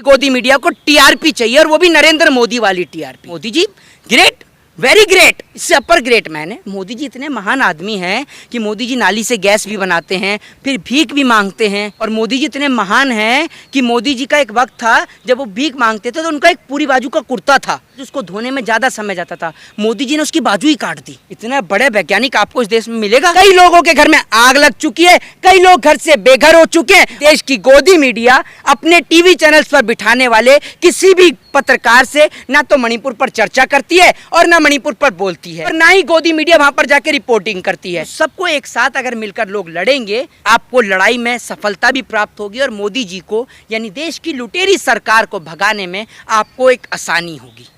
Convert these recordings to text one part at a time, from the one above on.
गोदी मीडिया को टीआरपी चाहिए, और वो भी नरेंद्र मोदी वाली TRP. Modi ji great, very great, इससे अपर ग्रेट मैन है। मोदी जी इतने महान आदमी हैं कि मोदी जी नाली से गैस भी बनाते हैं, फिर भीख भी मांगते हैं। और मोदी जी इतने महान हैं कि मोदी जी का एक वक्त था जब वो भीख मांगते थे तो उनका एक पूरी बाजू का कुर्ता था जिसको धोने में ज्यादा समय जाता था, मोदी जी ने उसकी बाजू ही काट दी। इतना बड़े वैज्ञानिक आपको इस देश में मिलेगा? कई लोगों के घर में आग लग चुकी है, कई लोग घर से बेघर हो चुके हैं। देश की गोदी मीडिया अपने टीवी चैनल्स पर बिठाने वाले किसी भी पत्रकार से ना तो मणिपुर पर चर्चा करती है और ना मणिपुर पर बोलती है, और ना ही गोदी मीडिया वहां पर जाकर रिपोर्टिंग करती है। सबको एक साथ अगर मिलकर लोग लड़ेंगे, आपको लड़ाई में सफलता भी प्राप्त होगी, और मोदी जी को यानी देश की लुटेरी सरकार को भगाने में आपको एक आसानी होगी।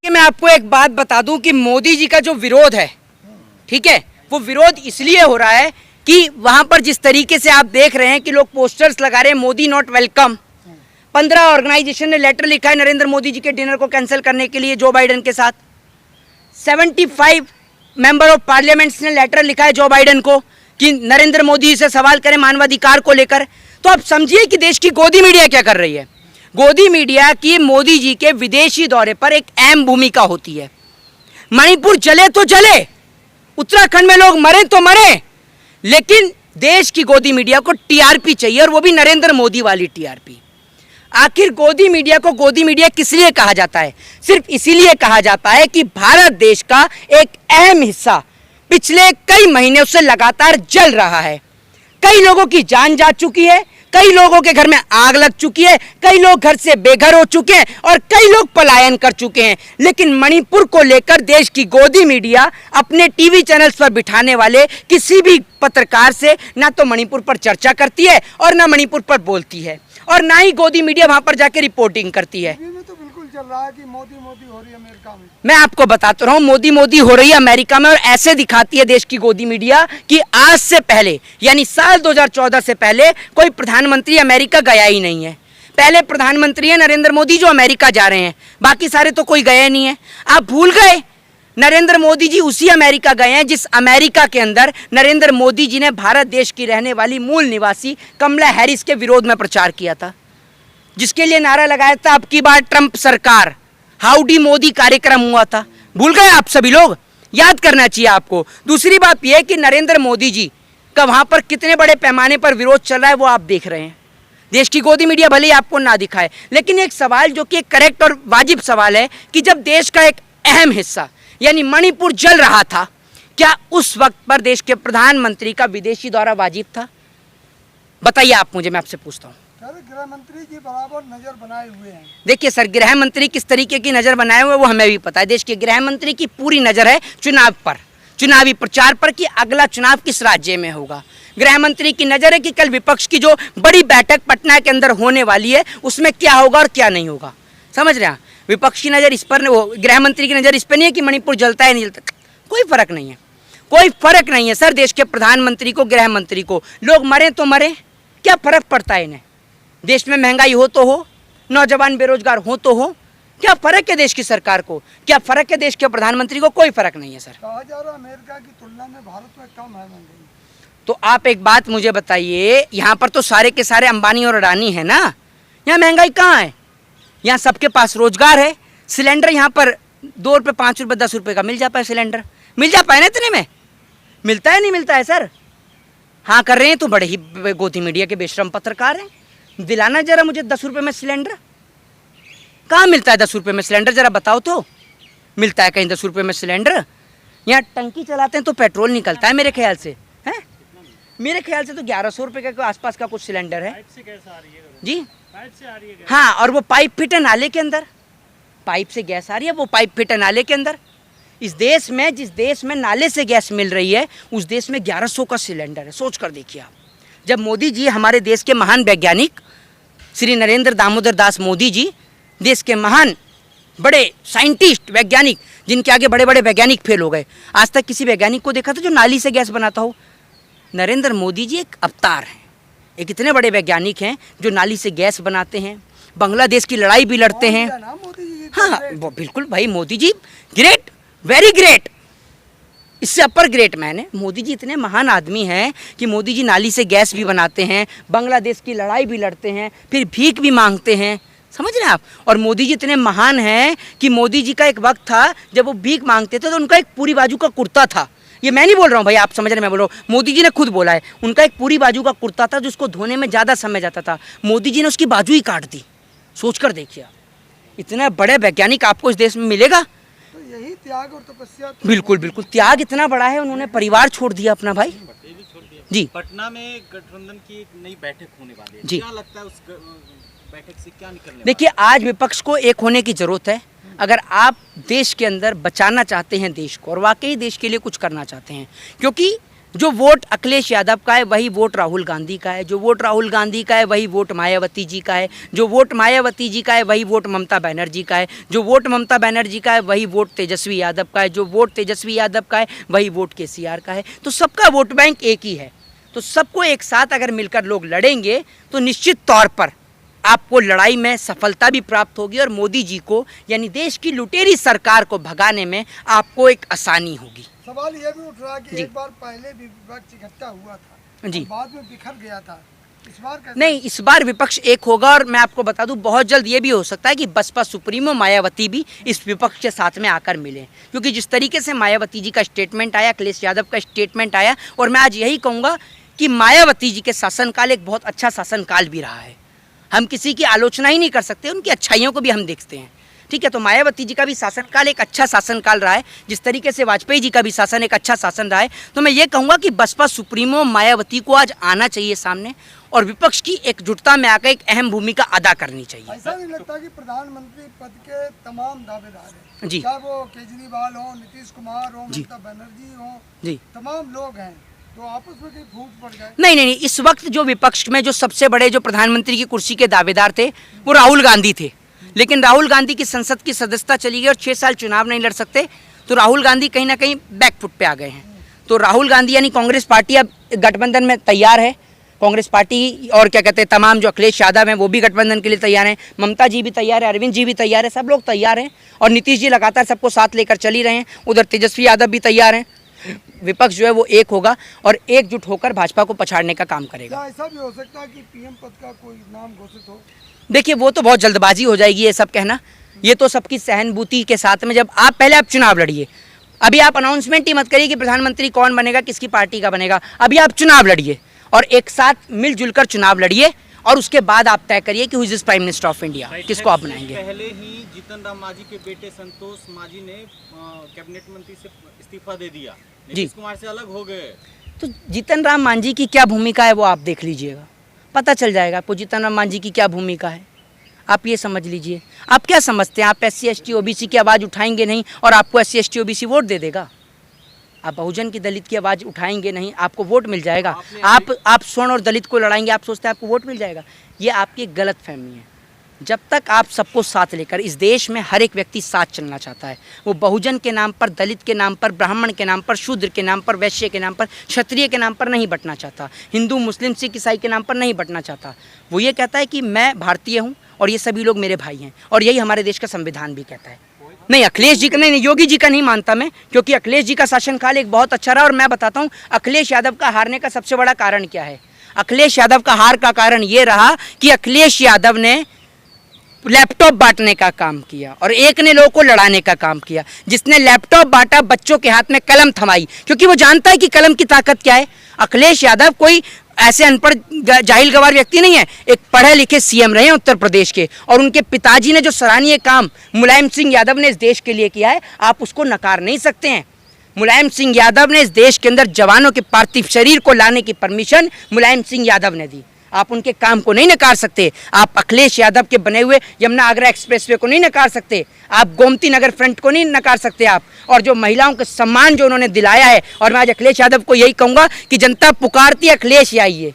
मैं आपको एक बात बता दूं कि मोदी जी का जो विरोध है, ठीक है, वो विरोध इसलिए हो रहा है कि वहां पर जिस तरीके से आप देख रहे हैं कि लोग पोस्टर्स लगा रहे हैं मोदी नॉट वेलकम। 15 ऑर्गेनाइजेशन ने लेटर लिखा है नरेंद्र मोदी जी के डिनर को कैंसिल करने के लिए जो बाइडेन के साथ। 75 मेंबर ऑफ पार्लियामेंट्स ने लेटर लिखा है जो बाइडेन को कि नरेंद्र मोदी से सवाल करें मानवाधिकार को लेकर। तो आप समझिए कि देश की गोदी मीडिया क्या कर रही है। गोदी मीडिया की मोदी जी के विदेशी दौरे पर एक अहम भूमिका होती है। मणिपुर जले तो जले, उत्तराखंड में लोग मरे तो मरे, लेकिन देश की गोदी मीडिया को टीआरपी चाहिए, और वो भी नरेंद्र मोदी वाली टीआरपी। आखिर गोदी मीडिया को गोदी मीडिया किस लिए कहा जाता है? सिर्फ इसीलिए कहा जाता है कि भारत देश का एक अहम हिस्सा पिछले कई महीने से लगातार जल रहा है। कई लोगों की जान जा चुकी है, कई लोगों के घर में आग लग चुकी है, कई लोग घर से बेघर हो चुके हैं, और कई लोग पलायन कर चुके हैं। लेकिन मणिपुर को लेकर देश की गोदी मीडिया अपने टीवी चैनल्स पर बिठाने वाले किसी भी पत्रकार से ना तो मणिपुर पर चर्चा करती है और ना मणिपुर पर बोलती है, और ना ही गोदी मीडिया वहां पर जाकर रिपोर्टिंग करती है। तो बिल्कुल चल रहा है कि मोदी मोदी हो रही है अमेरिका में। मैं आपको बताता रहा हूँ, मोदी मोदी हो रही है अमेरिका में, और ऐसे दिखाती है देश की गोदी मीडिया कि आज से पहले यानी साल 2014 से पहले कोई प्रधानमंत्री अमेरिका गया ही नहीं है। पहले प्रधानमंत्री है नरेंद्र मोदी जो अमेरिका जा रहे हैं, बाकी सारे तो कोई गए नहीं है। आप भूल गए, नरेंद्र मोदी जी उसी अमेरिका गए हैं जिस अमेरिका के अंदर नरेंद्र मोदी जी ने भारत देश की रहने वाली मूल निवासी कमला हैरिस के विरोध में प्रचार किया था, जिसके लिए नारा लगाया था अब की बार ट्रंप सरकार। हाउडी मोदी कार्यक्रम हुआ था, भूल गए आप सभी लोग? याद करना चाहिए आपको। दूसरी बात यह है कि नरेंद्र मोदी जी का वहां पर कितने बड़े पैमाने पर विरोध चल रहा है वो आप देख रहे हैं। देश की गोदी मीडिया भले ही आपको ना दिखाए, लेकिन एक सवाल जो कि करेक्ट और वाजिब सवाल है कि जब देश का एक अहम हिस्सा यानी मणिपुर जल रहा था, क्या उस वक्त पर देश के प्रधानमंत्री का विदेशी दौरा वाजिब था? बताइए आप मुझे, मैं आपसे पूछता हूँ। गृह मंत्री जी बराबर नजर बनाए हुए हैं। देखिए सर, गृह मंत्री किस तरीके की नजर बनाए हुए वो हमें भी पता है। देश के गृह मंत्री की पूरी नजर है चुनाव पर, चुनावी प्रचार पर कि अगला चुनाव किस राज्य में होगा। गृह मंत्री की नजर है कि कल विपक्ष की जो बड़ी बैठक पटना के अंदर होने वाली है उसमें क्या होगा और क्या नहीं होगा। समझ रहे हैं? विपक्ष की नजर इस पर, वो गृह मंत्री की नजर इस पर नहीं है कि मणिपुर जलता है नहीं जलता। कोई फर्क नहीं है, कोई फर्क नहीं है सर। देश के प्रधानमंत्री को, गृह मंत्री को, लोग मरे तो मरे, क्या फर्क पड़ता है इन्हें? देश में महंगाई हो तो हो, नौजवान बेरोजगार हो तो हो, क्या फर्क है देश की सरकार को? क्या फर्क है देश के प्रधानमंत्री को? कोई फर्क नहीं है सर। कहा जा रहा है अमेरिका की तुलना में भारत में कम है महंगाई। तो आप एक बात मुझे बताइए, यहाँ पर तो सारे के सारे अंबानी और अडानी है ना, यहाँ महंगाई कहाँ है? यहाँ सबके पास रोजगार है। सिलेंडर यहाँ पर 2 रुपये, 5 रुपये, 10 रुपये का मिल जाता है। सिलेंडर मिल जाता है ना, इतने में मिलता है नहीं मिलता है सर? हाँ कर रहे हैं तो बड़े ही गोदी मीडिया के बेशरम पत्रकार हैं। दिलाना जरा मुझे 10 रुपये में सिलेंडर। कहाँ मिलता है 10 रुपये में सिलेंडर? जरा बताओ तो, मिलता है कहीं 10 रुपये में सिलेंडर? यहाँ टंकी चलाते हैं तो पेट्रोल निकलता है मेरे ख्याल से, है मेरे ख्याल से तो 1100 रुपये के आसपास का कुछ सिलेंडर है जी। हाँ, और वो पाइप फिट है नाले के अंदर, पाइप से गैस आ रही है, वो पाइप फिट है नाले के अंदर। इस देश में, जिस देश में नाले से गैस मिल रही है उस देश में 1100 का सिलेंडर है। सोच कर देखिए आप। जब मोदी जी, हमारे देश के महान वैज्ञानिक श्री नरेंद्र दामोदर दास मोदी जी, देश के महान बड़े साइंटिस्ट, वैज्ञानिक, जिनके आगे बड़े बड़े वैज्ञानिक फेल हो गए, आज तक किसी वैज्ञानिक को देखा था जो नाली से गैस बनाता हो? नरेंद्र मोदी जी एक अवतार हैं, एक इतने बड़े वैज्ञानिक हैं जो नाली से गैस बनाते हैं, बांग्लादेश की लड़ाई भी लड़ते हैं। हाँ बिल्कुल भाई, Modi ji great, very great. इससे अपर ग्रेट मैन है। मोदी जी इतने महान आदमी हैं कि मोदी जी नाली से गैस भी बनाते हैं, बांग्लादेश की लड़ाई भी लड़ते हैं, फिर भीख भी मांगते हैं, समझ रहे हैं आप। और मोदी जी इतने महान हैं कि मोदी जी का एक वक्त था जब वो भीख मांगते थे तो उनका एक पूरी बाजू का कुर्ता था। ये मैं नहीं बोल रहा हूँ भाई, आप समझ रहे हैं, मैं बोल रहा हूँ, मोदी जी ने खुद बोला है। उनका एक पूरी बाजू का कुर्ता था जिसको धोने में ज़्यादा समय जाता था, मोदी जी ने उसकी बाजू ही काट दी। सोच कर देखिए आप, इतने बड़े वैज्ञानिक आपको इस देश में मिलेगा। तो यही त्याग और तपस्या तो बिल्कुल बिल्कुल, त्याग इतना बड़ा है, उन्होंने परिवार छोड़ दिया अपना भाई जी। पटना में गठबंधन की एक नई बैठक होने वाली है, जी। क्या लगता है उस बैठक से क्या निकलने देखिए, आज विपक्ष को एक होने की ज़रूरत है। अगर आप देश के अंदर बचाना चाहते हैं देश को और वाकई देश के लिए कुछ करना चाहते हैं, क्योंकि जो वोट अखिलेश यादव का है वही वोट राहुल गांधी का है, जो वोट राहुल गांधी का है वही वोट मायावती जी का है, जो वोट मायावती जी का है वही वोट ममता बनर्जी का है, जो वोट ममता बनर्जी का है वही वोट तेजस्वी यादव का है, जो वोट तेजस्वी यादव का है वही वोट केसीआर का है। तो सबका वोट बैंक एक ही है। तो सबको एक साथ अगर मिलकर लोग लड़ेंगे तो निश्चित तौर पर आपको लड़ाई में सफलता भी प्राप्त होगी और मोदी जी को यानी देश की लुटेरी सरकार को भगाने में आपको एक आसानी होगी। सवाल ये भी उठ रहा है कि जी। एक बार पहले भी विपक्ष इकट्ठा हुआ था जी। और बाद में बिखर गया था, इस बार कैसे? नहीं, इस बार विपक्ष एक होगा और मैं आपको बता दूं बहुत जल्द ये भी हो सकता है कि बसपा सुप्रीमो मायावती भी इस विपक्ष के साथ में आकर मिले, क्योंकि जिस तरीके से मायावती जी का स्टेटमेंट आया, अखिलेश यादव का स्टेटमेंट आया, और मैं आज यही कहूँगा कि मायावती जी के शासनकाल एक बहुत अच्छा शासनकाल भी रहा है। हम किसी की आलोचना ही नहीं कर सकते, उनकी अच्छाइयों को भी हम देखते हैं, ठीक है। तो मायावती जी का भी शासनकाल एक अच्छा शासनकाल रहा है, जिस तरीके से वाजपेयी जी का भी शासन एक अच्छा शासन रहा है। तो मैं ये कहूँगा कि बसपा सुप्रीमो मायावती को आज आना चाहिए सामने और विपक्ष की एकजुटता में आकर एक अहम भूमिका अदा करनी चाहिए। ऐसा नहीं लगता कि प्रधानमंत्री पद के तमाम दावेदार हैं, जी। चाहे वो केजरीवाल हो, नीतीश कुमार हो, जी। ममता बनर्जी हो, जी। तमाम लोग हैं, तो आपस में कहीं फूट पड़ जाए? नहीं, इस वक्त जो विपक्ष में जो सबसे बड़े जो प्रधानमंत्री की कुर्सी के दावेदार थे वो राहुल गांधी थे, लेकिन राहुल गांधी की संसद की सदस्यता चली गई और 6 साल चुनाव नहीं लड़ सकते, तो राहुल गांधी कहीं ना कहीं बैकफुट पे आ गए हैं। तो राहुल गांधी यानी कांग्रेस पार्टी अब गठबंधन में तैयार है, कांग्रेस पार्टी और क्या कहते हैं तमाम जो अखिलेश यादव हैं वो भी गठबंधन के लिए तैयार हैं, ममता जी भी तैयार है, अरविंद जी भी तैयार है, सब लोग तैयार हैं और नीतीश जी लगातार सबको साथ लेकर चल ही रहे हैं, उधर तेजस्वी यादव भी तैयार हैं। विपक्ष जो है वो एक होगा और एकजुट होकर भाजपा को पछाड़ने का काम करेगा। क्या ऐसा भी हो सकता है कि पीएम पद का कोई नाम घोषित हो? देखिए, वो तो बहुत जल्दबाजी हो जाएगी ये सब कहना, ये तो सबकी सहानुभूति के साथ में जब आप पहले आप चुनाव लड़िए, अभी आप अनाउंसमेंट ही मत करिए कि प्रधानमंत्री कौन बनेगा, किसकी पार्टी का बनेगा, अभी आप चुनाव लड़िए और एक साथ मिलजुल कर चुनाव लड़िए और उसके बाद आप तय करिए कि who is prime minister of India, किसको आप बनाएंगे। पहले ही जीतन राम मांझी के बेटे संतोष मांझी ने कैबिनेट मंत्री से इस्तीफा दे दिया, नीतीश कुमार से अलग हो गए। तो जीतन राम मांझी की क्या भूमिका है वो आप देख लीजिएगा, पता चल जाएगा आपको जीतन राम मांझी की क्या भूमिका है। आप ये समझ लीजिए, आप क्या समझते हैं, आप SC ST OBC की आवाज़ उठाएंगे नहीं और आपको SC ST OBC वोट दे देगा? आप बहुजन की दलित की आवाज़ उठाएंगे नहीं, आपको वोट मिल जाएगा? आप स्वर्ण और दलित को लड़ाएंगे, आप सोचते हैं आपको वोट मिल जाएगा? ये आपकी गलत फहमी है। जब तक आप सबको साथ लेकर, इस देश में हर एक व्यक्ति साथ चलना चाहता है, वो बहुजन के नाम पर, दलित के नाम पर, ब्राह्मण के नाम पर, शूद्र के नाम पर, वैश्य के नाम पर, क्षत्रिय के नाम पर नहीं बंटना चाहता, हिंदू मुस्लिम सिख ईसाई के नाम पर नहीं बंटना चाहता। वो ये कहता है कि मैं भारतीय हूँ और ये सभी लोग मेरे भाई हैं, और यही हमारे देश का संविधान भी कहता है। नहीं, अखिलेश जी का नहीं, योगी जी का नहीं मानता मैं, क्योंकि अखिलेश जी का शासनकाल एक बहुत अच्छा रहा। और मैं बताता हूँ अखिलेश यादव का हारने का सबसे बड़ा कारण क्या है। अखिलेश यादव का हार का कारण ये रहा कि अखिलेश यादव ने लैपटॉप बांटने का काम किया और एक ने लोगों को लड़ाने का काम किया। जिसने लैपटॉप बांटा, बच्चों के हाथ में कलम थमाई, क्योंकि वो जानता है कि कलम की ताकत क्या है। अखिलेश यादव कोई ऐसे अनपढ़ जाहिल गवार व्यक्ति नहीं है, एक पढ़े लिखे CM रहे हैं उत्तर प्रदेश के, और उनके पिताजी ने जो सराहनीय काम मुलायम सिंह यादव ने इस देश के लिए किया है, आप उसको नकार नहीं सकते हैं। मुलायम सिंह यादव ने इस देश के अंदर जवानों के पार्थिव शरीर को लाने की परमिशन मुलायम सिंह यादव ने दी, आप उनके काम को नहीं नकार सकते। आप अखिलेश यादव के बने हुए यमुना आगरा एक्सप्रेसवे को नहीं नकार सकते, आप गोमती नगर फ्रंट को नहीं नकार सकते आप, और जो महिलाओं के सम्मान जो उन्होंने दिलाया है। और मैं आज अखिलेश यादव को यही कहूँगा कि जनता पुकारती है, अखिलेश आइए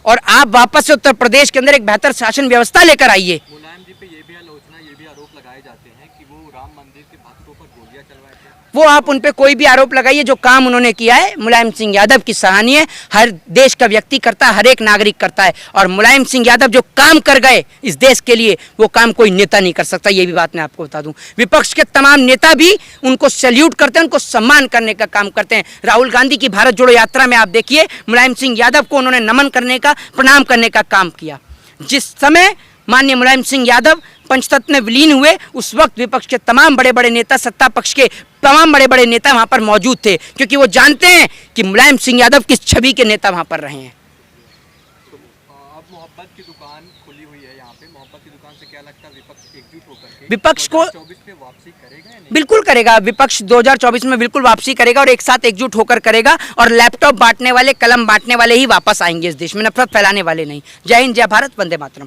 और आप वापस से उत्तर प्रदेश के अंदर एक बेहतर शासन व्यवस्था लेकर आइए। मुलायम जी पे ये भी आलोचना, ये भी आरोप लगाए जाते हैं कि वो राम मंदिर के भक्तों पर गोलियां चलवाए थे। वो आप उन पे कोई भी आरोप लगाइए, जो काम उन्होंने किया है मुलायम सिंह यादव की सराहनीय, हर देश का व्यक्ति करता है, हर एक नागरिक करता है। और मुलायम सिंह यादव जो काम कर गए इस देश के लिए, वो काम कोई नेता नहीं कर सकता, ये भी बात मैं आपको बता दूं। विपक्ष के तमाम नेता भी उनको सैल्यूट करते हैं, उनको सम्मान करने का काम करते हैं। राहुल गांधी की भारत जोड़ो यात्रा में आप देखिए, मुलायम सिंह यादव को उन्होंने नमन करने का, प्रणाम करने का काम किया। जिस समय माननीय मुलायम सिंह यादव पंचतत्व में विलीन हुए, उस वक्त विपक्ष के तमाम बड़े बड़े नेता, सत्ता पक्ष के तमाम बड़े बड़े नेता वहां पर मौजूद थे, क्योंकि वो जानते हैं कि मुलायम सिंह यादव किस छवि के नेता वहां पर रहे हैं। तो अब मोहब्बत की दुकान खुली हुई है यहाँ पे, मोहब्बत की दुकान से क्या लगता है विपक्ष एकजुट होकर के विपक्ष को 2024 में वापसी करेगा या नहीं? बिल्कुल करेगा, विपक्ष 2024 में बिल्कुल वापसी करेगा और एक साथ एकजुट होकर करेगा। और लैपटॉप बांटने वाले, कलम बांटने वाले ही वापस आएंगे इस देश में, नफरत फैलाने वाले नहीं। जय हिंद, जय भारत, वंदे मातरम।